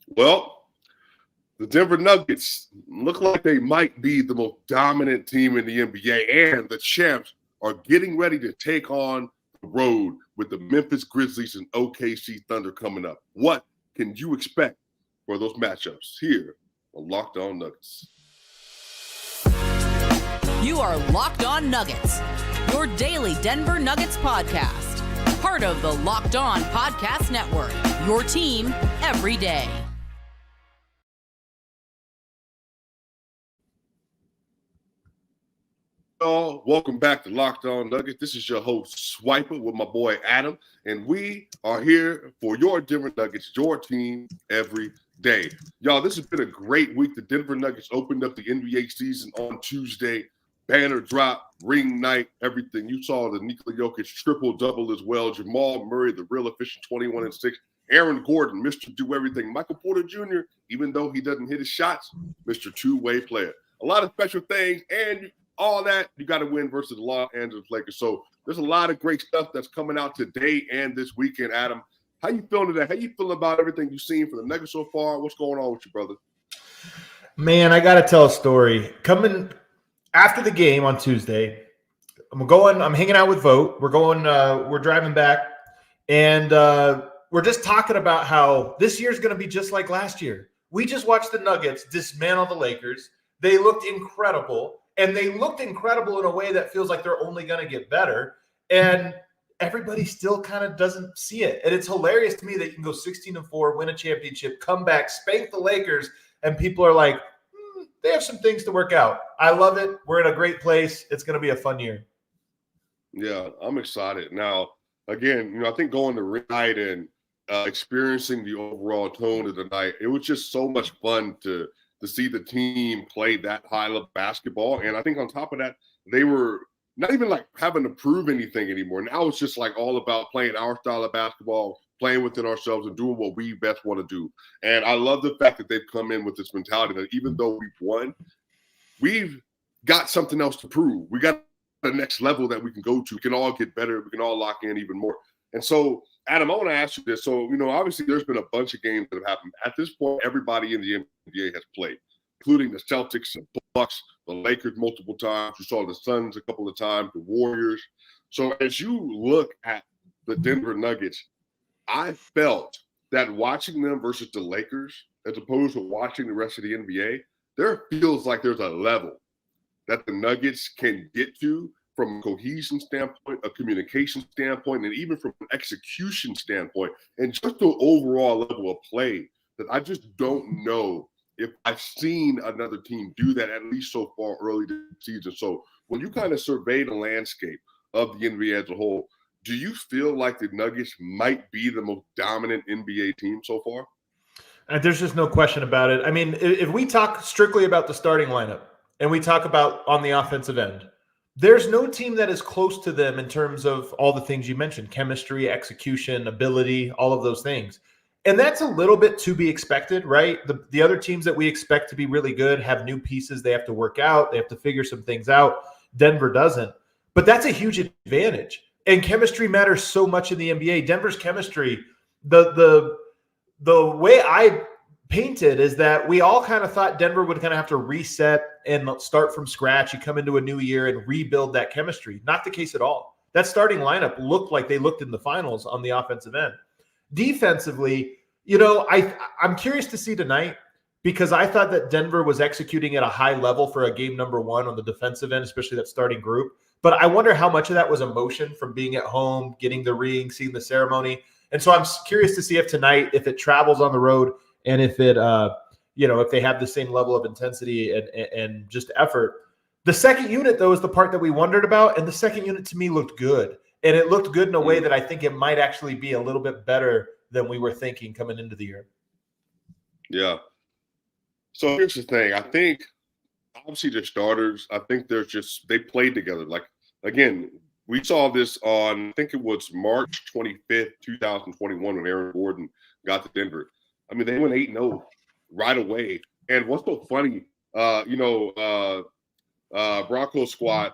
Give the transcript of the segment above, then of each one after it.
Well, the Denver Nuggets look like they might be the most dominant team in the NBA, and the champs are getting ready to take on the road with the Memphis Grizzlies and OKC Thunder coming up. What can you expect for those matchups here on Locked On Nuggets? You are Locked On Nuggets, your daily Denver Nuggets podcast. Part of the Locked On Podcast Network, your team every day. Welcome back to Locked On Nuggets. This is your host, Swipa, with my boy Adam, and we are here for your Denver Nuggets, your team every day. Y'all, this has been a great week. The Denver Nuggets opened up the NBA season on Tuesday. Banner drop, ring night, everything. You saw the Nikola Jokic triple-double as well. Jamal Murray, the real efficient 21-6. Aaron Gordon, Mr. Do Everything. Michael Porter Jr., even though he doesn't hit his shots, Mr. Two-way player. A lot of special things, and all that, you got to win versus the Los Angeles Lakers. So there's a lot of great stuff that's coming out today and this weekend, Adam. How you feeling today? How you feeling about everything you've seen from the Nuggets so far? What's going on with you, brother? Man, I got to tell a story. Coming after the game on Tuesday, I'm hanging out with Vote. We're driving back, and we're just talking about how this year's going to be just like last year. We just watched the Nuggets dismantle the Lakers. They looked incredible, and they looked incredible in a way that feels like they're only going to get better, and everybody still kind of doesn't see it. And it's hilarious to me that you can go 16-4, win a championship, come back, spank the Lakers, and people are like, they have some things to work out. I love it. We're in a great place. It's going to be a fun year. Yeah, I'm excited. Now, again, I think going to ring night and experiencing the overall tone of the night, it was just so much fun to see the team play that high level basketball. And I think on top of that, they were not even like having to prove anything anymore. Now it's just like all about playing our style of basketball, playing within ourselves and doing what we best want to do. And I love the fact that they've come in with this mentality that even though we've won, we've got something else to prove. We got the next level that we can go to. We can all get better. We can all lock in even more. And so, Adam, I want to ask you this. So, obviously there's been a bunch of games that have happened. At this point, everybody in the NBA has played, including the Celtics, the Bucks, the Lakers multiple times. You saw the Suns a couple of times, the Warriors. So as you look at the Denver Nuggets, I felt that watching them versus the Lakers, as opposed to watching the rest of the NBA, there feels like there's a level that the Nuggets can get to from a cohesion standpoint, a communication standpoint, and even from an execution standpoint, and just the overall level of play that I just don't know if I've seen another team do that, at least so far early this season. So when you kind of survey the landscape of the NBA as a whole, do you feel like the Nuggets might be the most dominant NBA team so far? There's just no question about it. I mean, if we talk strictly about the starting lineup and we talk about on the offensive end, there's no team that is close to them in terms of all the things you mentioned, chemistry, execution, ability, all of those things. And that's a little bit to be expected, right? The other teams that we expect to be really good have new pieces they have to work out. They have to figure some things out. Denver doesn't. But that's a huge advantage. And chemistry matters so much in the NBA. Denver's chemistry, the way I painted is that we all kind of thought Denver would kind of have to reset and start from scratch. You come into a new year and rebuild that chemistry. Not the case at all. That starting lineup looked like they looked in the finals on the offensive end. Defensively, I'm curious to see tonight because I thought that Denver was executing at a high level for a game number one on the defensive end, especially that starting group. But I wonder how much of that was emotion from being at home, getting the ring, seeing the ceremony. And so I'm curious to see if tonight, if it travels on the road and if it, if they have the same level of intensity and just effort. The second unit, though, is the part that we wondered about. And the second unit to me looked good. And it looked good in a way that I think it might actually be a little bit better than we were thinking coming into the year. Yeah. So here's the thing. I think obviously the starters, I think they played together. Like, again, we saw this on, I think it was March 25th, 2021 when Aaron Gordon got to Denver. I mean, they went 8-0 right away. And what's so funny, Broncos squad,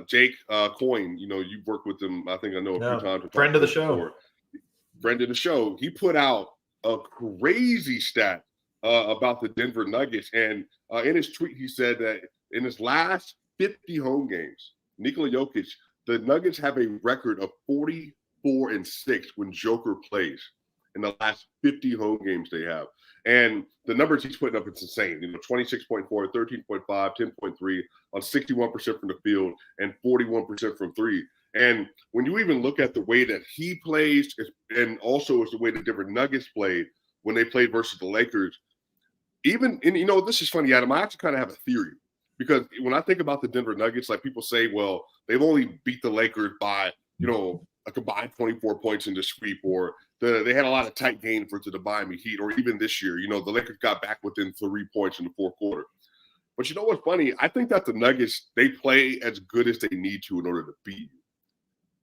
Jake Coyne, you've worked with him, I think I know a few times. Friend of the show. Friend of the show. He put out a crazy stat about the Denver Nuggets. And in his tweet, he said that in his last 50 home games, Nikola Jokic, the Nuggets have a record of 44-6 when Joker plays in the last 50 home games they have. And the numbers he's putting up, it's insane. 26.4, 13.5, 10.3 on 61% from the field and 41% from three. And when you even look at the way that he plays, and also it's the way the Denver Nuggets played when they played versus the Lakers, even, and this is funny, Adam, I actually kind of have a theory. Because when I think about the Denver Nuggets, like people say, well, they've only beat the Lakers by, a combined 24 points in the sweep, or they had a lot of tight games versus the Miami Heat, or even this year, the Lakers got back within 3 points in the fourth quarter. But you know what's funny? I think that the Nuggets, they play as good as they need to in order to beat you.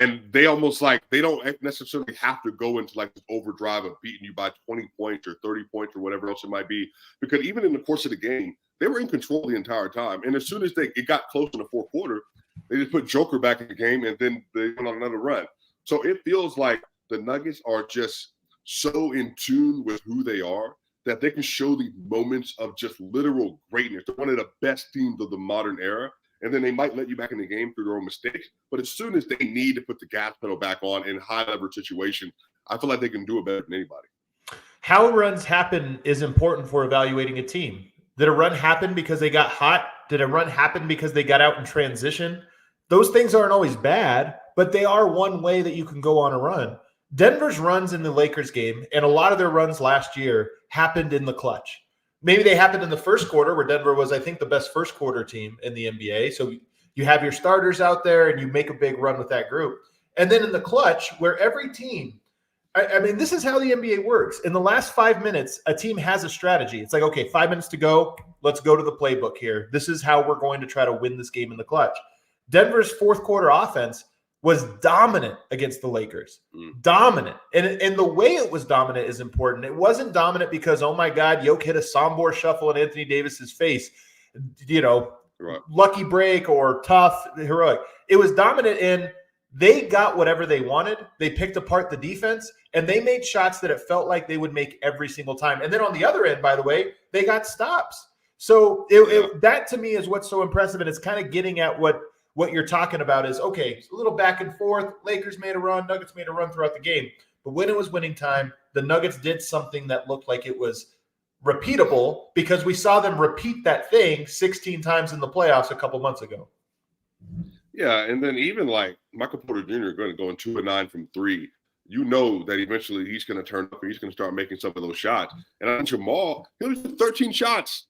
And they almost they don't necessarily have to go into this overdrive of beating you by 20 points or 30 points or whatever else it might be. Because even in the course of the game, they were in control the entire time. And as soon as it got close in the fourth quarter, they just put Joker back in the game, and then they went on another run. So it feels like the Nuggets are just so in tune with who they are that they can show these moments of just literal greatness. They're one of the best teams of the modern era. And then they might let you back in the game through their own mistakes. But as soon as they need to put the gas pedal back on in high-leverage situation, I feel like they can do it better than anybody. How runs happen is important for evaluating a team. Did a run happen because they got hot? Did a run happen because they got out in transition? Those things aren't always bad, but they are one way that you can go on a run. Denver's runs in the Lakers game, and a lot of their runs last year, happened in the clutch. Maybe they happened in the first quarter, where Denver was, I think, the best first quarter team in the NBA. So you have your starters out there and you make a big run with that group. And then in the clutch, where every team, I mean, this is how the NBA works. In the last 5 minutes, a team has a strategy. It's like, okay, 5 minutes to go. Let's go to the playbook here. This is how we're going to try to win this game in the clutch. Denver's fourth quarter offense was dominant against the Lakers. Dominant. And the way it was dominant is important. It wasn't dominant because, oh my God, Yoke hit a Sombor shuffle in Anthony Davis's face, right. Lucky break or tough, heroic. It was dominant in they got whatever they wanted. They picked apart the defense, and they made shots that it felt like they would make every single time. And then on the other end, by the way, they got stops. So that to me is what's so impressive, and it's kind of getting at what you're talking about is, okay, it's a little back and forth. Lakers made a run, Nuggets made a run throughout the game. But when it was winning time, the Nuggets did something that looked like it was repeatable because we saw them repeat that thing 16 times in the playoffs a couple months ago. Yeah, and then even Michael Porter Jr. going to go in 2-9 from three. You know that eventually he's going to turn up and he's going to start making some of those shots. And on Jamal, he was 13 shots.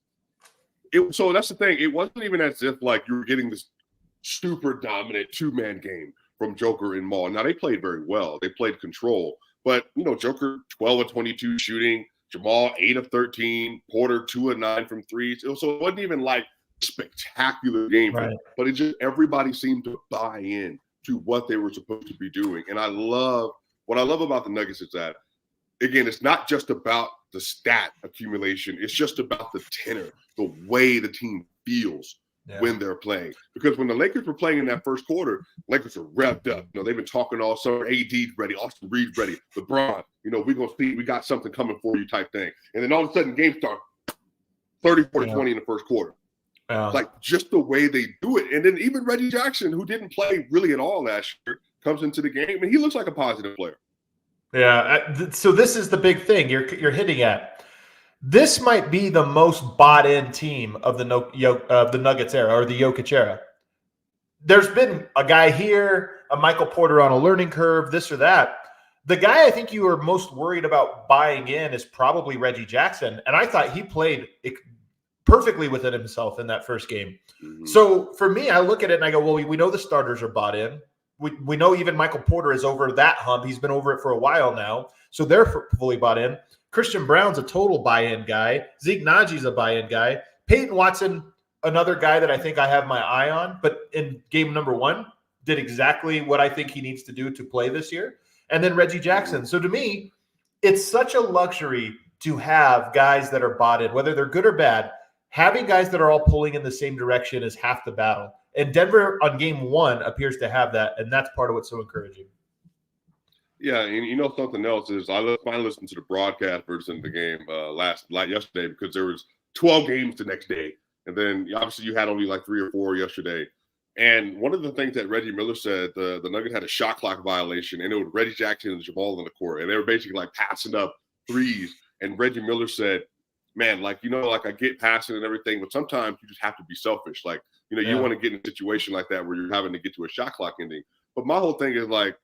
So that's the thing. It wasn't even as if you were getting this super dominant two-man game from Joker and Maul. Now, they played very well. They played control. But, Joker, 12 of 22 shooting. Jamal, 8 of 13. Porter, 2 of 9 from threes. So it wasn't even a spectacular game. Right. But it just everybody seemed to buy in to what they were supposed to be doing. And what I love about the Nuggets is that, again, it's not just about the stat accumulation. It's just about the tenor, the way the team feels. Yeah. When they're playing. Because when the Lakers were playing in that first quarter, Lakers are revved up. They've been talking all summer, AD's ready, Austin Reed's ready, LeBron, we're going to see, we got something coming for you type thing. And then all of a sudden, game start 30, 40, 20 in the first quarter. Just the way they do it. And then even Reggie Jackson, who didn't play really at all last year, comes into the game, and he looks like a positive player. Yeah, so this is the big thing you're hitting at. This might be the most bought-in team of the Nuggets era or the Jokic era. There's been a guy here, a Michael Porter on a learning curve, this or that. The guy I think you are most worried about buying in is probably Reggie Jackson, and I thought he played perfectly within himself in that first game. Mm-hmm. So for me, I look at it and I go, well, we know the starters are bought in. We know even Michael Porter is over that hump. He's been over it for a while now, so they're fully bought in. Christian Brown's a total buy-in guy. Zeke Naji's a buy-in guy. Peyton Watson, another guy that I think I have my eye on, but in game number 1, did exactly what I think he needs to do to play this year. And then Reggie Jackson. So to me, it's such a luxury to have guys that are bought in, whether they're good or bad. Having guys that are all pulling in the same direction is half the battle. And Denver on game 1 appears to have that, and that's part of what's so encouraging. Yeah, and you know something else is finally listened to the broadcast version of the game yesterday because there was 12 games the next day, and then obviously you had only like 3 or 4 yesterday. And one of the things that Reggie Miller said, the Nuggets had a shot clock violation, and it was Reggie Jackson and Jamal on the court, and they were basically like passing up threes. And Reggie Miller said, "Man, like like I get passing and everything, but sometimes you just have to be selfish. Like you want to get in a situation like that where you're having to get to a shot clock ending. But my whole thing is like."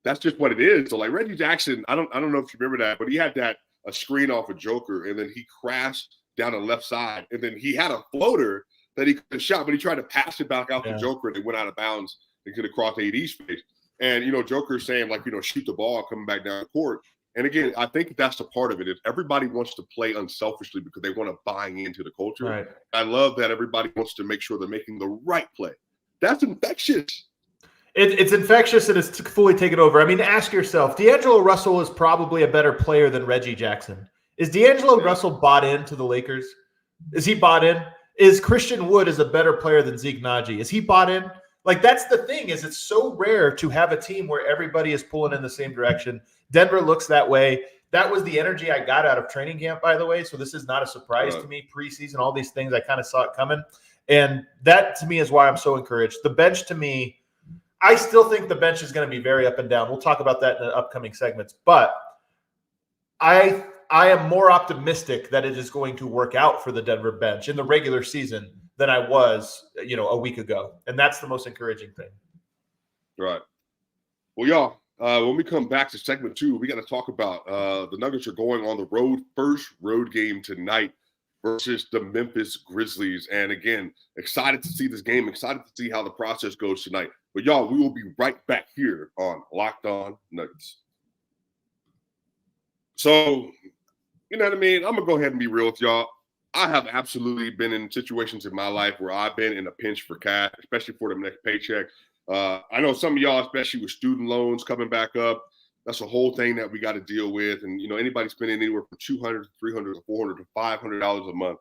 That's just what it is. So like Reggie Jackson, I don't know if you remember that, but he had a screen off a Joker, and then he crashed down the left side, and then he had a floater that he could have shot, but he tried to pass it back out to Joker, and it went out of bounds and could have crossed AD's face. And Joker's saying like shoot the ball coming back down the court. And again, I think that's the part of it is everybody wants to play unselfishly because they want to buy into the culture. Right. I love that everybody wants to make sure they're making the right play. That's infectious. It's infectious and it's fully taken over. I mean, ask yourself, D'Angelo Russell is probably a better player than Reggie Jackson. Is D'Angelo Russell bought into the Lakers? Is he bought in? Is Christian Wood is a better player than Zeke Naji? Is he bought in? Like, that's the thing is it's so rare to have a team where everybody is pulling in the same direction. Denver looks that way. That was the energy I got out of training camp, by the way. So this is not a surprise to me. Preseason, all these things, I kind of saw it coming. And that, to me, is why I'm so encouraged. The bench, to me, I still think the bench is going to be very up and down. We'll talk about that in the upcoming segments. But I am more optimistic that it is going to work out for the Denver bench in the regular season than I was, a week ago. And that's the most encouraging thing. Right. Well, y'all, when we come back to segment 2, we got to talk about the Nuggets are going on the road, first road game tonight versus the Memphis Grizzlies. And again, excited to see this game, excited to see how the process goes tonight. But y'all, we will be right back here on Locked On Nuggets. So, you know what I mean? I'm going to go ahead and be real with y'all. I have absolutely been in situations in my life where I've been in a pinch for cash, especially for the next paycheck. I know some of y'all, especially with student loans coming back up, that's a whole thing that we got to deal with. And, anybody spending anywhere from $200 to $300 to $400 to $500 a month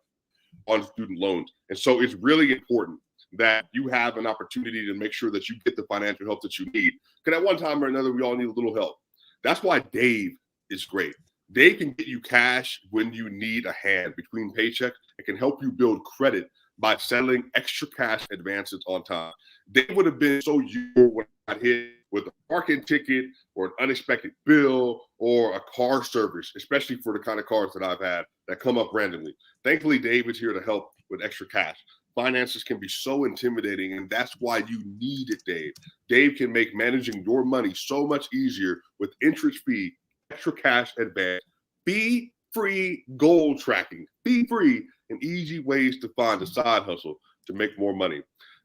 on student loans. And so it's really important that you have an opportunity to make sure that you get the financial help that you need. Because at one time or another, we all need a little help. That's why Dave is great. Dave can get you cash when you need a hand between paychecks. It can help you build credit by settling extra cash advances on time. Dave would have been so useful when I got hit with a parking ticket or an unexpected bill or a car service, especially for the kind of cars that I've had that come up randomly. Thankfully, Dave is here to help with extra cash. Finances can be so intimidating, and that's why you need it, Dave. Dave can make managing your money so much easier with interest-free, extra cash advance, fee-free goal tracking, fee-free and easy ways to find a side hustle to make more money.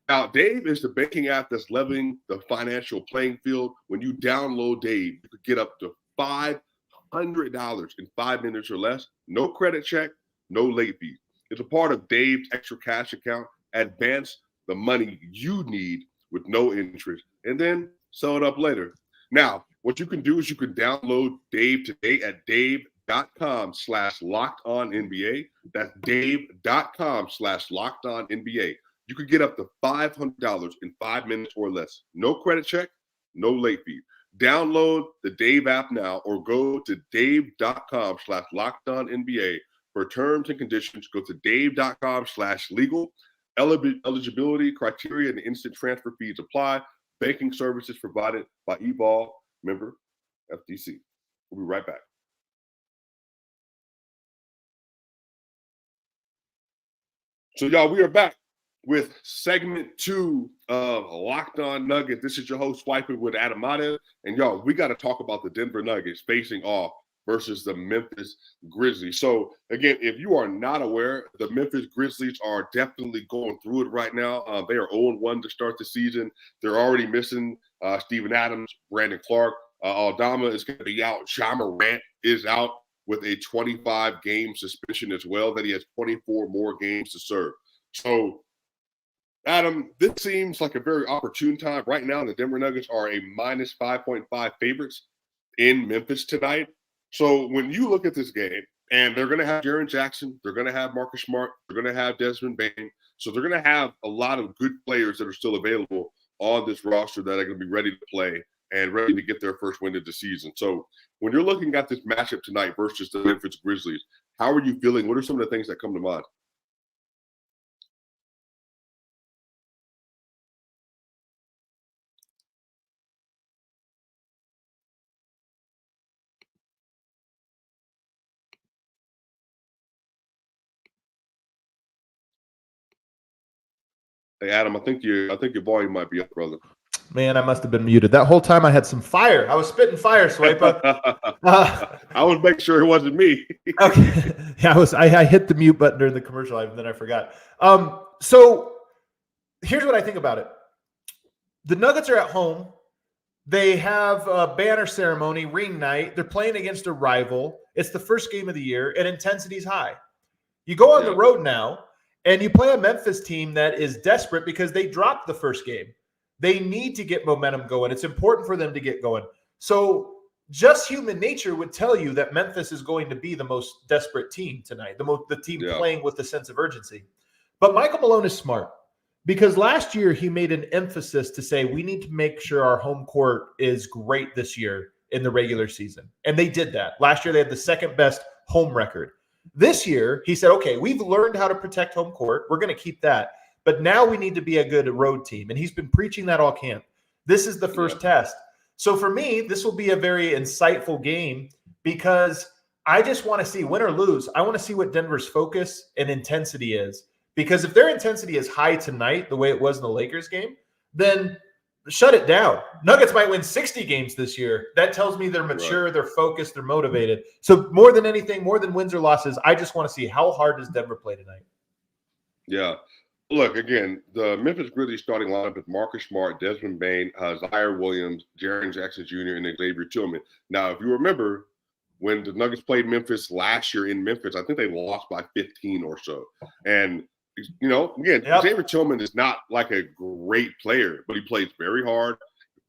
Now, Dave is the banking app that's leveling the financial playing field. When you download Dave, you could get up to $500 in 5 minutes or less. No credit check, no late fees. It's a part of Dave's extra cash account. Advance the money you need with no interest and then sell it up later. Now, what you can do is you can download Dave today at dave.com/lockedonnba. That's dave.com/lockedonnba. You could get up to $500 in 5 minutes or less. No credit check, no late fee. Download the Dave app now or go to dave.com/lockedonnba. For terms and conditions, go to dave.com/legal. Eligibility criteria and instant transfer fees apply. Banking services provided by eVol, member FDC. We'll be right back. So, y'all, we are back with segment 2 of Locked On Nuggets. This is your host, Swipa, with Adamada. And, y'all, we got to talk about the Denver Nuggets facing off versus the Memphis Grizzlies. So, again, if you are not aware, the Memphis Grizzlies are definitely going through it right now. They are 0-1 to start the season. They're already missing Steven Adams, Brandon Clark. Aldama is going to be out. Ja Morant is out with a 25-game suspension as well, that he has 24 more games to serve. So, Adam, this seems like a very opportune time. Right now, the Denver Nuggets are a minus 5.5 favorites in Memphis tonight. So when you look at this game, and they're going to have Jaren Jackson, they're going to have Marcus Smart, they're going to have Desmond Bane. So they're going to have a lot of good players that are still available on this roster that are going to be ready to play and ready to get their first win of the season. So when you're looking at this matchup tonight versus the Memphis Grizzlies, how are you feeling? What are some of the things that come to mind? Hey, Adam, I think your volume might be up, brother. Man, I must have been muted. That whole time I had some fire. I was spitting fire, Swipa. I was making sure it wasn't me. Okay. Yeah, I hit the mute button during the commercial, and then I forgot. So here's what I think about it. The Nuggets are at home. They have a banner ceremony, ring night. They're playing against a rival. It's the first game of the year, and intensity's high. You go on the road now, and you play a Memphis team that is desperate because they dropped the first game. They need to get momentum going. It's important for them to get going. So just human nature would tell you that Memphis is going to be the most desperate team tonight, the team playing with a sense of urgency. But Michael Malone is smart because last year he made an emphasis to say we need to make sure our home court is great this year in the regular season. And they did that. Last year they had the second best home record. This year he said, okay, we've learned how to protect home court. We're going to keep that. But now we need to be a good road team. And he's been preaching that all camp. This is the first test. So for me, this will be a very insightful game because I just want to see, win or lose, I want to see what Denver's focus and intensity is. Because if their intensity is high tonight, the way it was in the Lakers game, then shut it down. Nuggets might win 60 games this year. That tells me they're mature, they're focused, they're motivated. So more than anything, more than wins or losses, I just want to see how hard does Denver play tonight. Yeah. Look, again, the Memphis Grizzlies starting lineup is Marcus Smart, Desmond Bane, Zaire Williams, Jaren Jackson Jr., and Xavier Tillman. Now, if you remember, when the Nuggets played Memphis last year in Memphis, I think they lost by 15 or so. And, you know, again, Xavier Tillman is not like a great player, but he plays very hard,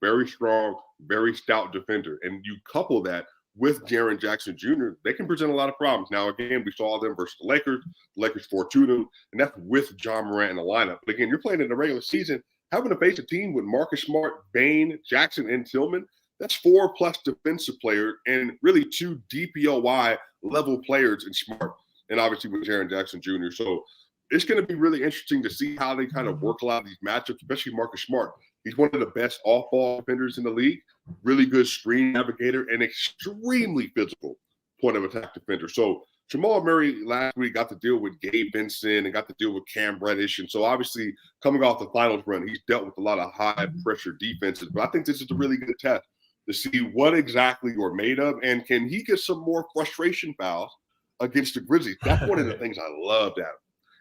very strong, very stout defender. And you couple that with Jaren Jackson Jr., they can present a lot of problems. Now, again, we saw them versus the Lakers. The Lakers 4-2 them, and that's with John Morant in the lineup. But again, you're playing in the regular season, having to face a team with Marcus Smart, Bane, Jackson, and Tillman, that's 4+ defensive players and really 2 DPOY level players in Smart, and obviously with Jaren Jackson Jr. So it's going to be really interesting to see how they kind of work a lot of these matchups, especially Marcus Smart. He's one of the best off-ball defenders in the league, really good screen navigator, and extremely physical point-of-attack defender. So Jamal Murray last week got to deal with Gabe Vincent and got to deal with Cam Reddish. And so obviously coming off the finals run, he's dealt with a lot of high-pressure defenses. But I think this is a really good test to see what exactly you're made of, and can he get some more frustration fouls against the Grizzlies? That's one of the things I loved at him,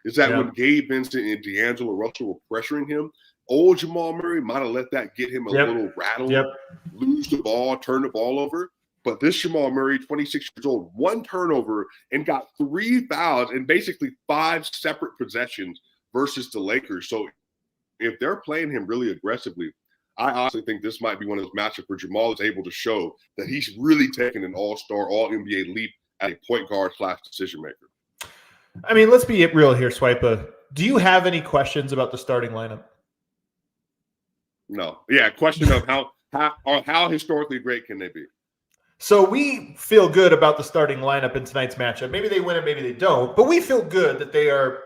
is that when Gabe Vincent and D'Angelo Russell were pressuring him, old Jamal Murray might have let that get him a little rattled, lose the ball, turn the ball over. But this Jamal Murray, 26 years old, 1 turnover and got 3 fouls in basically 5 separate possessions versus the Lakers. So if they're playing him really aggressively, I honestly think this might be one of those matchups where Jamal is able to show that he's really taken an all-star, all-NBA leap at a point guard / decision maker. I mean, let's be real here, Swipa. Do you have any questions about the starting lineup? No. Yeah, question of how historically great can they be? So we feel good about the starting lineup in tonight's matchup. Maybe they win it, maybe they don't, but we feel good that they are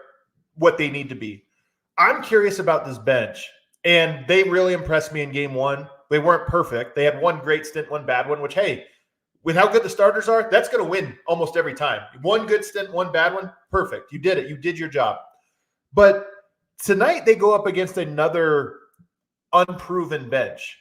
what they need to be. I'm curious about this bench, and they really impressed me in game 1. They weren't perfect. They had one great stint, one bad one, which, hey, with how good the starters are, that's going to win almost every time. One good stint, one bad one, perfect. You did it. You did your job. But tonight they go up against another unproven bench,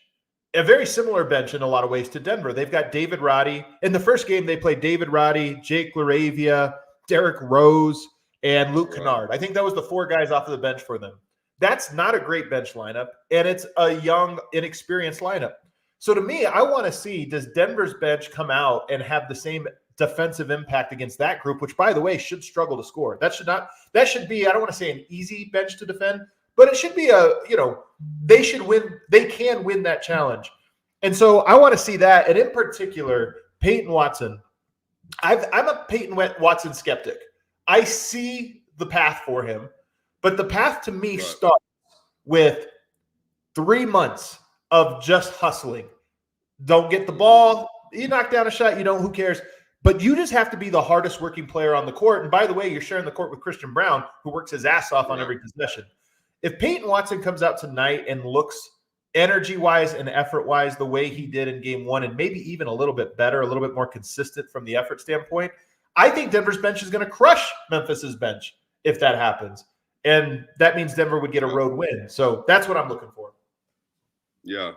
a very similar bench in a lot of ways to Denver. They've got David Roddy. In the first game, they played David Roddy, Jake LaRavia, Derrick Rose, and Luke Kennard. I think that was the 4 guys off of the bench for them. That's not a great bench lineup, and it's a young, inexperienced lineup. So to me, I want to see, does Denver's bench come out and have the same defensive impact against that group, which, by the way, should struggle to score. That should be, I don't want to say an easy bench to defend, but it should be they should win. They can win that challenge. And so I want to see that. And in particular, Peyton Watson. I'm a Peyton Watson skeptic. I see the path for him, but the path to me starts with 3 months of just hustling, don't get the ball. You knock down a shot, you don't, who cares? But you just have to be the hardest working player on the court. And by the way, you're sharing the court with Christian Brown, who works his ass off on every possession. If Peyton Watson comes out tonight and looks energy-wise and effort-wise the way he did in game one, and maybe even a little bit better, a little bit more consistent from the effort standpoint, I think Denver's bench is going to crush Memphis's bench if that happens. And that means Denver would get a road win. So that's what I'm looking for. Yeah.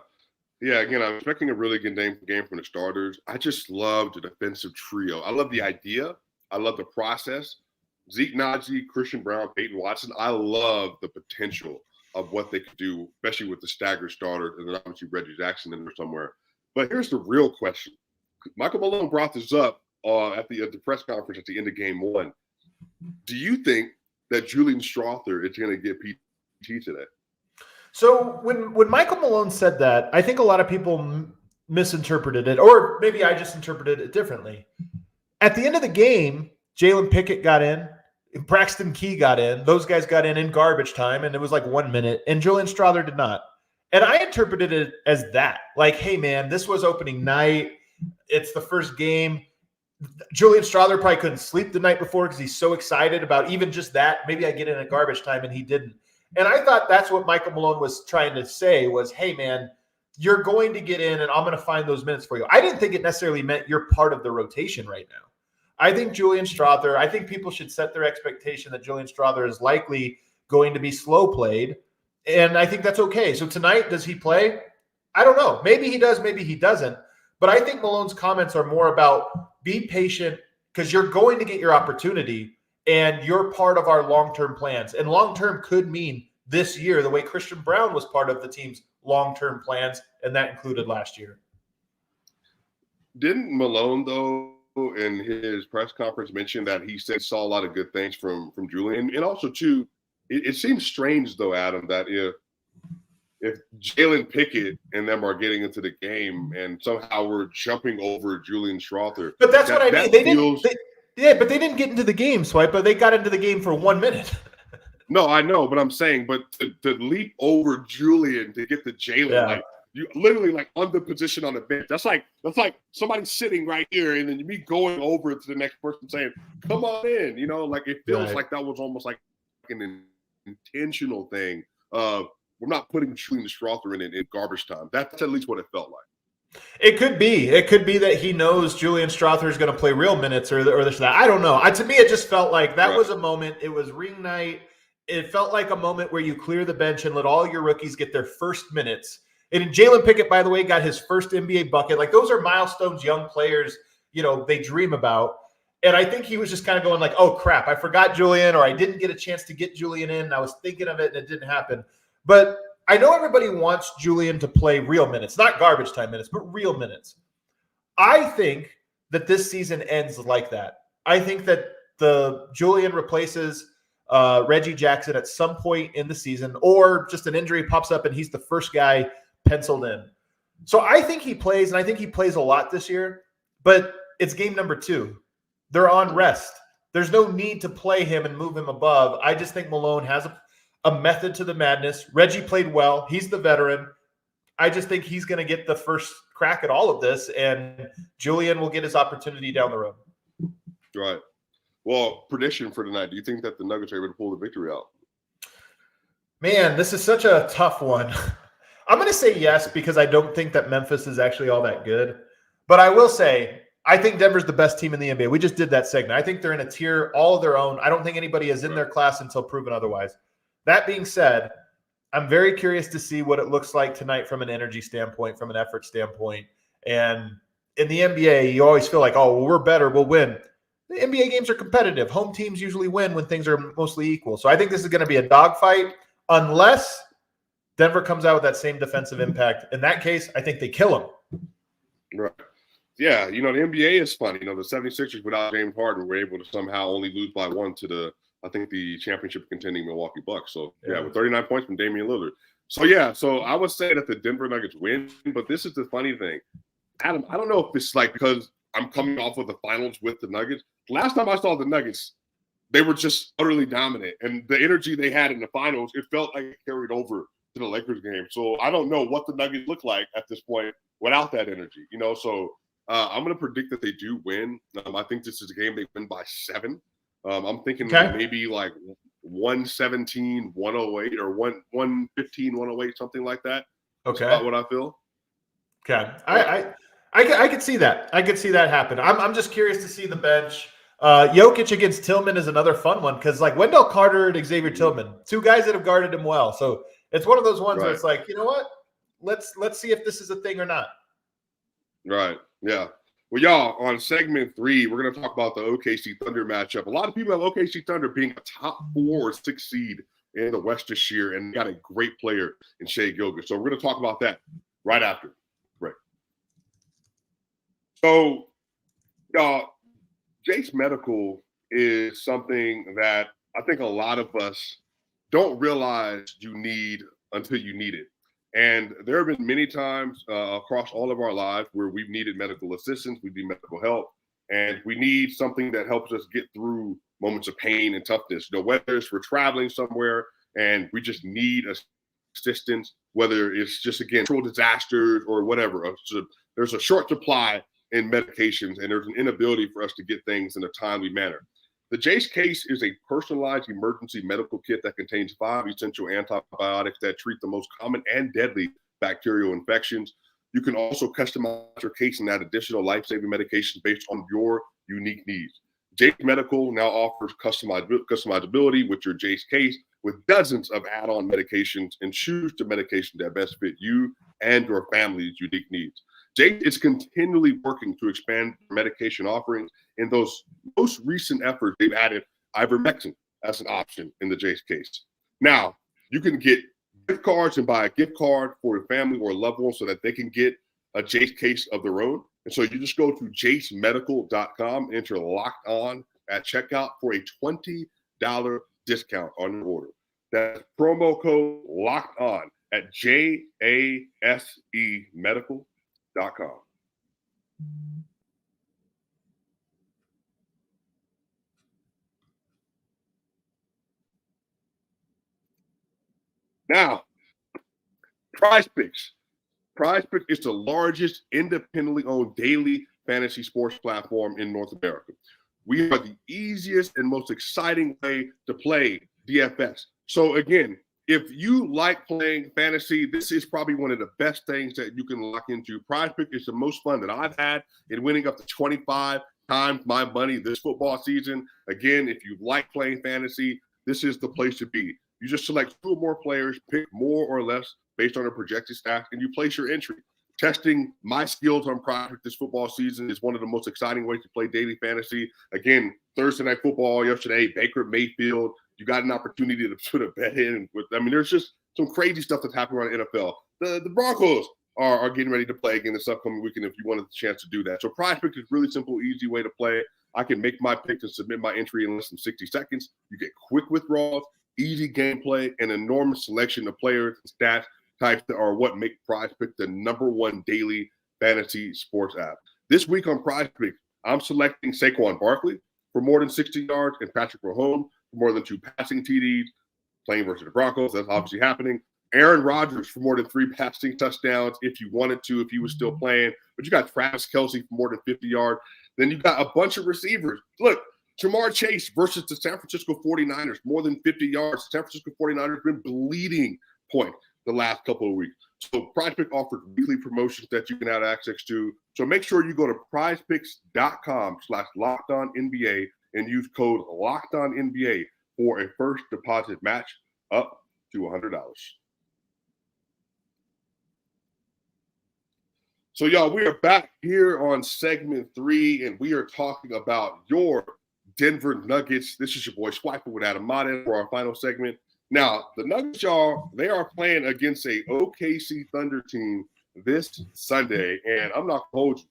Yeah, again, I'm expecting a really good game from the starters. I just love the defensive trio. I love the idea. I love the process. Zeke Naji, Christian Brown, Peyton Watson. I love the potential of what they could do, especially with the staggered starter, and then obviously Reggie Jackson in there somewhere. But here's the real question. Michael Malone brought this up at the press conference at the end of game one. Do you think that Julian Strawther is going to get PT today? So when Michael Malone said that, I think a lot of people misinterpreted it, or maybe I just interpreted it differently. At the end of the game, Jalen Pickett got in, Braxton Key got in, those guys got in garbage time, and it was like 1 minute, and Julian Strawther did not. And I interpreted it as that. Like, hey, man, this was opening night. It's the first game. Julian Strawther probably couldn't sleep the night before because he's so excited about even just that. Maybe I get in at garbage time, and he didn't. And I thought that's what Michael Malone was trying to say was, hey, man, you're going to get in, and I'm going to find those minutes for you. I didn't think it necessarily meant you're part of the rotation right now. I think Julian Strawther, I think people should set their expectation that Julian Strawther is likely going to be slow played, and I think that's okay. So tonight, does he play? I don't know. Maybe he does, maybe he doesn't. But I think Malone's comments are more about be patient because you're going to get your opportunity, and you're part of our long-term plans. And long-term could mean this year, the way Christian Brown was part of the team's long-term plans, and that included last year. Didn't Malone, though, in his press conference mention that he saw a lot of good things from Julian? And also, too, it seems strange, though, Adam, that if Jalen Pickett and them are getting into the game and somehow we're jumping over Julian Strawther. But that's what I mean. But they didn't get into the game, Swipa. They got into the game for 1 minute. No, I know, but I'm saying, to leap over Julian to get to Jalen, like you literally like on the position on the bench. That's like somebody sitting right here, and then me going over to the next person saying, "Come on in." You know, like it feels like that was almost like an intentional thing. We're not putting Julian Strawther in garbage time. That's at least what it felt like. It could be. It could be that he knows Julian Strawther is going to play real minutes or this or that. I don't know. To me, it just felt like that was a moment. It was ring night. It felt like a moment where you clear the bench and let all your rookies get their first minutes. And Jalen Pickett, by the way, got his first NBA bucket. Like, those are milestones young players, they dream about. And I think he was just kind of going like, oh, crap, I forgot Julian, or I didn't get a chance to get Julian in. And I was thinking of it, and it didn't happen. But I know everybody wants Julian to play real minutes, not garbage time minutes, but real minutes. I think that this season ends like that. I think that the Julian replaces Reggie Jackson at some point in the season, or just an injury pops up and he's the first guy penciled in. So I think he plays, and I think he plays a lot this year, but it's game number 2. They're on rest. There's no need to play him and move him above. I just think Malone has a method to the madness. Reggie played well. He's the veteran. I just think he's going to get the first crack at all of this, and Julian will get his opportunity down the road. Right. Well, prediction for tonight. Do you think that the Nuggets are able to pull the victory out? Man, this is such a tough one. I'm going to say yes because I don't think that Memphis is actually all that good. But I will say I think Denver's the best team in the NBA. We just did that segment. I think they're in a tier all of their own. I don't think anybody is in their class until proven otherwise. That being said, I'm very curious to see what it looks like tonight from an energy standpoint, from an effort standpoint. And in the NBA, you always feel like, oh, well, we're better, we'll win. The NBA games are competitive. Home teams usually win when things are mostly equal. So I think this is going to be a dogfight unless Denver comes out with that same defensive impact. In that case, I think they kill them. Right. Yeah, the NBA is funny. The 76ers without James Harden were able to somehow only lose by 1 to the championship contending Milwaukee Bucks. So, with 39 points from Damian Lillard. So I would say that the Denver Nuggets win, but this is the funny thing. Adam, I don't know if it's like because I'm coming off of the finals with the Nuggets. Last time I saw the Nuggets, they were just utterly dominant. And the energy they had in the finals, it felt like it carried over to the Lakers game. So I don't know what the Nuggets look like at this point without that energy, So I'm going to predict that they do win. I think this is a game they win by 7. I'm thinking maybe like 117, 108 or 115, 108, something like that. Okay. That's about what I feel. Okay. I could see that. I could see that happen. I'm just curious to see the bench. Jokic against Tillman is another fun one because like Wendell Carter and Xavier Tillman, 2 guys that have guarded him well. So it's one of those ones where it's like, you know what? Let's see if this is a thing or not. Right. Yeah. Well, y'all, on segment 3, we're going to talk about the OKC Thunder matchup. A lot of people have OKC Thunder being a top 4 or 6 seed in the West this year, and got a great player in Shai Gilgeous. So we're going to talk about that right after. Right. So, y'all, Jace Medical is something that I think a lot of us don't realize you need until you need it. And there have been many times across all of our lives where we've needed medical assistance, we need medical help, and we need something that helps us get through moments of pain and toughness. Whether it's we're traveling somewhere and we just need assistance, whether it's just, again, natural disasters or whatever. So there's a short supply in medications, and there's an inability for us to get things in a timely manner. The Jace case is a personalized emergency medical kit that contains 5 essential antibiotics that treat the most common and deadly bacterial infections. You can also customize your case and add additional life-saving medications based on your unique needs. Jace Medical now offers customizability with your Jace case with dozens of add-on medications, and choose the medication that best fit you and your family's unique needs. Jace is continually working to expand medication offerings. In those most recent efforts, they've added ivermectin as an option in the Jace case. Now, you can get gift cards and buy a gift card for your family or loved one so that they can get a Jace case of their own. And so you just go to jacemedical.com, enter locked on at checkout for a $20 discount on your order. That's promo code locked on at jasemedical.com. Now, Prize Picks. Prize Picks is the largest independently owned daily fantasy sports platform in North America. We are the easiest and most exciting way to play DFS. So again, if you like playing fantasy, this is probably one of the best things that you can lock into. Prize Pick is the most fun that I've had in winning up to 25 times my money this football season. Again, if you like playing fantasy, this is the place to be. You just select 2 or more players, pick more or less based on their projected stats, and you place your entry. Testing my skills on Prize Pick this football season is one of the most exciting ways to play daily fantasy. Again, Thursday Night Football yesterday, Baker Mayfield. You got an opportunity to put a bet in. There's just some crazy stuff that's happening around the NFL. The Broncos are getting ready to play again this upcoming weekend if you wanted the chance to do that. So Prize Pick is a really simple, easy way to play. I can make my picks and submit my entry in less than 60 seconds. You get quick withdrawals, easy gameplay, and enormous selection of players and stats types that are what make Prize Pick the #1 daily fantasy sports app. This week on Prize Pick, I'm selecting Saquon Barkley for more than 60 yards and Patrick Mahomes for more than 2 passing TDs, playing versus the Broncos. That's obviously happening. Aaron Rodgers for more than 3 passing touchdowns if you wanted to, if he was still playing. But you got Travis Kelce for more than 50 yards. Then you got a bunch of receivers. Look, Jamar Chase versus the San Francisco 49ers, more than 50 yards. San Francisco 49ers been bleeding point the last couple of weeks. So Prize Pick offers weekly promotions that you can have access to. So make sure you go to prizepicks.com/LockedOnNBA and use code LockedOnNBA for a first deposit match up to $100. So, y'all, we are back here on segment 3, and we are talking about your Denver Nuggets. This is your boy Swipa with Adam Mata for our final segment. Now, the Nuggets, y'all, they are playing against a OKC Thunder team this Sunday, and I'm not going to hold you.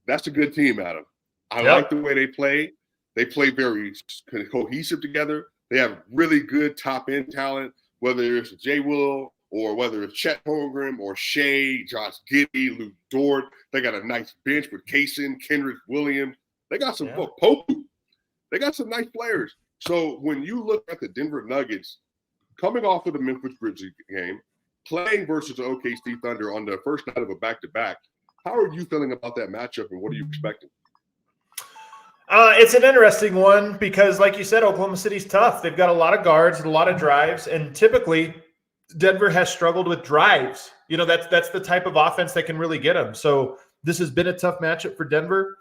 That's a good team, Adam. I like the way they play. They play very cohesive together. They have really good top-end talent, whether it's Jay Will or whether it's Chet Holmgren or Shea, Josh Giddey, Luke Dort. They got a nice bench with Kaysen, Kendrick Williams. They got some Poku. They got some nice players. So when you look at the Denver Nuggets, coming off of the Memphis Grizzlies game, playing versus the OKC Thunder on the first night of a back-to-back. How are you feeling about that matchup, and what are you expecting? It's an interesting one because, like you said, Oklahoma City's tough. They've got a lot of guards, a lot of drives, and typically Denver has struggled with drives. That's the type of offense that can really get them. So this has been a tough matchup for Denver.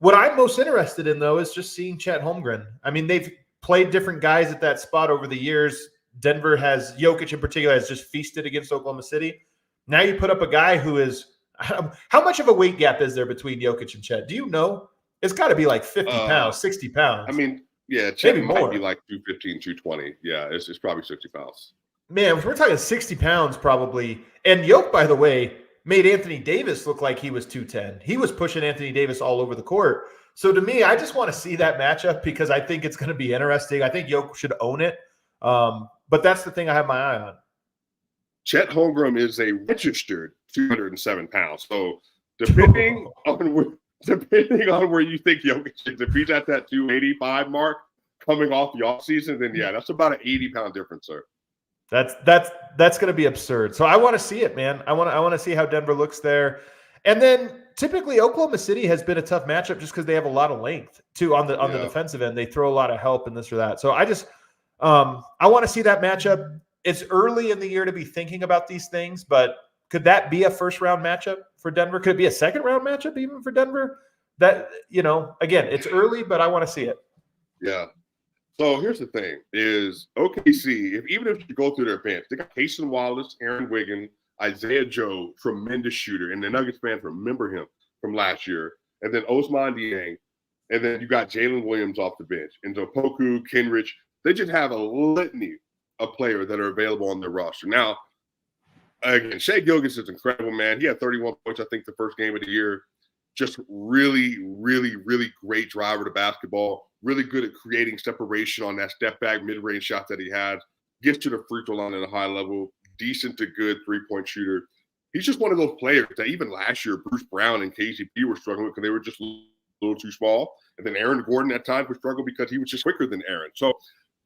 What I'm most interested in, though, is just seeing Chet Holmgren. I mean, they've played different guys at that spot over the years. Denver has, Jokic in particular, has just feasted against Oklahoma City. Now you put up a guy who is – how much of a weight gap is there between Jokic and Chet? Do you know? It's got to be like 50 pounds, 60 pounds. I mean, yeah, Chet maybe might more. be like 215, 220. Yeah, it's probably 60 pounds. Man, we're talking 60 pounds probably. And Jokic, by the way, made Anthony Davis look like he was 210. He was pushing Anthony Davis all over the court. So to me, I just want to see that matchup because I think it's going to be interesting. I think Jokic should own it. But that's the thing I have my eye on. Chet Holmgren is a registered 207 pounds. So depending on where you think Jokic is, if he's at that 285 mark coming off the offseason, then yeah, that's about an 80-pound difference, sir. That's going to be absurd. So I want to see it, man. I want to see how Denver looks there. And then typically Oklahoma City has been a tough matchup just because they have a lot of length too on the defensive end. They throw a lot of help and this or that. So I just I want to see that matchup. It's early in the year to be thinking about these things, but could that be a first round matchup for Denver? Could it be a second round matchup even for Denver? That, again, it's early, but I want to see it. Yeah. So here's the thing is OKC, even if you go through their bench, they got Cason Wallace, Aaron Wiggins, Isaiah Joe, tremendous shooter, and the Nuggets fans remember him from last year, and then Ousmane Dieng, and then you got Jalen Williams off the bench, and Poku, Kenrich. They just have a litany of players that are available on their roster. Now, again, Shai Gilgeous is incredible, man. He had 31 points, I think, the first game of the year. Just really, really, really great driver to basketball. Really good at creating separation on that step back mid-range shot that he had. Gets to the free throw line at a high level. Decent to good three-point shooter. He's just one of those players that even last year, Bruce Brown and KCP were struggling because they were just a little too small. And then Aaron Gordon at times would struggle because he was just quicker than Aaron. So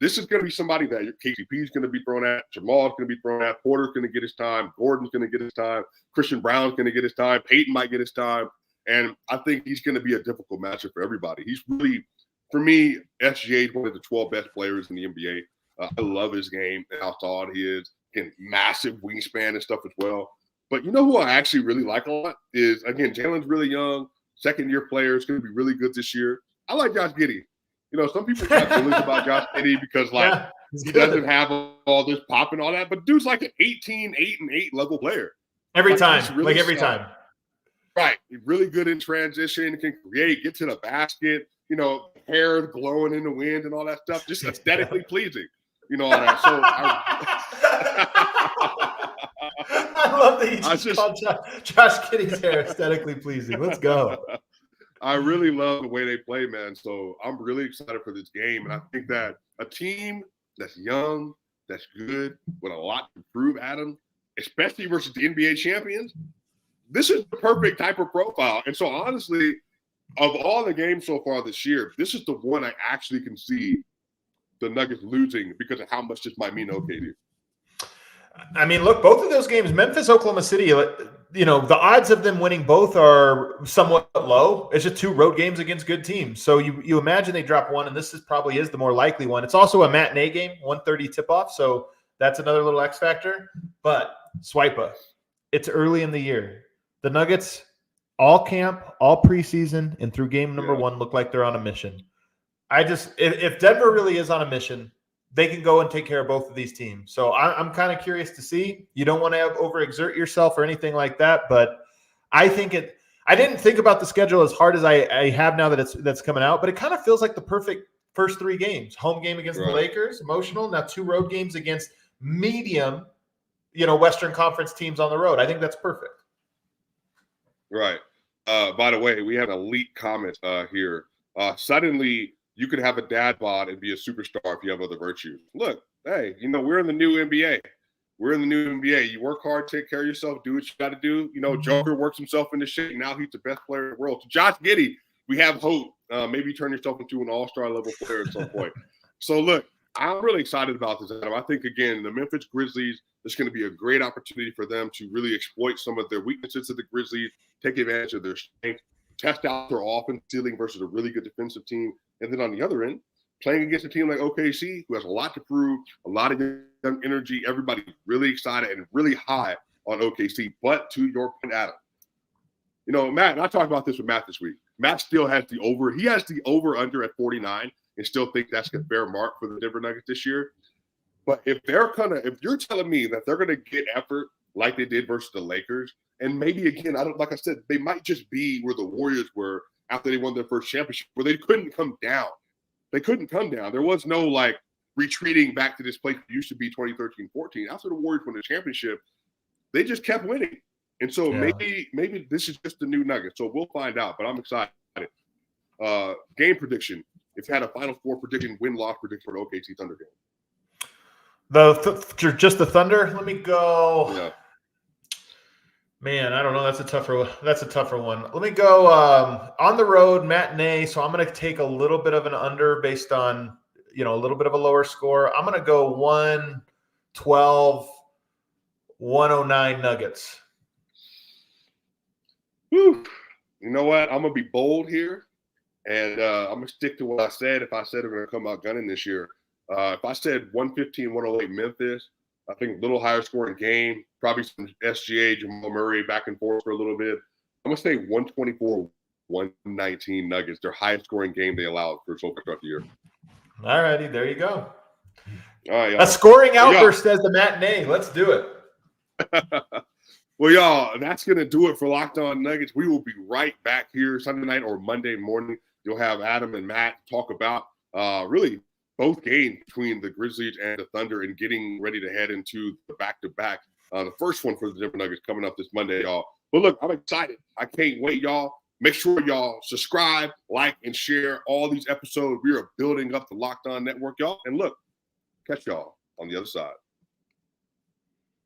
this is going to be somebody that KCP is going to be thrown at. Jamal is going to be thrown at. Porter's going to get his time. Gordon's going to get his time. Christian Brown's going to get his time. Peyton might get his time. And I think he's going to be a difficult matchup for everybody. He's really, for me, SGA is one of the 12 best players in the NBA. I love his game and how solid he is. Again, massive wingspan and stuff as well. But you know who I actually really like a lot is, again, Jalen's really young, second-year player. Is going to be really good this year. I like Josh Giddey. Some people have feelings about Josh Giddey because, he doesn't have all this pop and all that. But dude's like an 18, 8-8 level player. Every time. Really every time. Right. He's really good in transition, can create, get to the basket, hair glowing in the wind and all that stuff. Just aesthetically pleasing. All that. So I love that you just called Josh Giddey's hair aesthetically pleasing. Let's go. I really love the way they play, man. So I'm really excited for this game. And I think that a team that's young, that's good, with a lot to prove, Adam, especially versus the NBA champions, this is the perfect type of profile. And so honestly, of all the games so far this year, this is the one I actually can see the Nuggets losing because of how much this might mean to OKC. I mean, look, both of those games, Memphis, Oklahoma City, the odds of them winning both are somewhat low. It's just two road games against good teams. So you imagine they drop one, and this probably is the more likely one. It's also a matinee game, 1:30 tip-off, so that's another little X factor. But Swipa, it's early in the year. The Nuggets, all camp, all preseason, and through game number one, look like they're on a mission. If Denver really is on a mission, they can go and take care of both of these teams. So I'm kind of curious to see. You don't want to overexert yourself or anything like that, but I think I didn't think about the schedule as hard as I have now that that's coming out, but it kind of feels like the perfect first three games. Home game against the Lakers, emotional. Now 2 road games against medium, Western Conference teams on the road. I think that's perfect. Right. By the way, we have an elite comment here. Suddenly, you could have a dad bod and be a superstar if you have other virtues. Look, hey, we're in the new NBA. We're in the new NBA. You work hard, take care of yourself, do what you got to do. Joker works himself into shape. Now he's the best player in the world. So Josh Giddey, we have hope. Maybe turn yourself into an all-star level player at some point. So look, I'm really excited about this, Adam. I think, again, the Memphis Grizzlies, there's going to be a great opportunity for them to really exploit some of their weaknesses of the Grizzlies, take advantage of their strength, test out their offense ceiling versus a really good defensive team. And then on the other end, playing against a team like OKC, who has a lot to prove, a lot of young energy, everybody really excited and really high on OKC. But to your point, Adam, you know, Matt, and I talked about this with Matt this week. Matt still has the over. He has the over-under at 49 and still think that's a fair mark for the Denver Nuggets this year. But if you're telling me that they're gonna get effort like they did versus the Lakers, and maybe again, like I said, they might just be where the Warriors were after they won their first championship, where they couldn't come down. They couldn't come down. There was no like retreating back to this place that used to be 2013-14. After the Warriors won the championship, they just kept winning. And so maybe this is just the new Nuggets. So we'll find out, but I'm excited. Game prediction. If you had a Final Four prediction, win-loss prediction for the OKC Thunder game. Just the Thunder? Let me go. Yeah. Man, I don't know. That's a tougher one. Let me go on the road matinee. So I'm going to take a little bit of an under based on, a little bit of a lower score. I'm going to go 112, 109 Nuggets. Whew. You know what? I'm going to be bold here, and I'm going to stick to what I said. If I said we're going to come out gunning this year, if I said 115, 108 Memphis, I think a little higher scoring game, probably some SGA, Jamal Murray back and forth for a little bit. I'm going to say 124, 119 Nuggets, their highest scoring game they allowed for so far throughout the year. All righty, there you go. All right, y'all. A scoring outburst as the matinee. Let's do it. Well, y'all, that's going to do it for Locked On Nuggets. We will be right back here Sunday night or Monday morning. You'll have Adam and Matt talk about really both games between the Grizzlies and the Thunder and getting ready to head into the back-to-back. The first one for the Denver Nuggets coming up this Monday, y'all. But look, I'm excited. I can't wait, y'all. Make sure y'all subscribe, like, and share all these episodes. We are building up the Locked On Network, y'all. And look, catch y'all on the other side.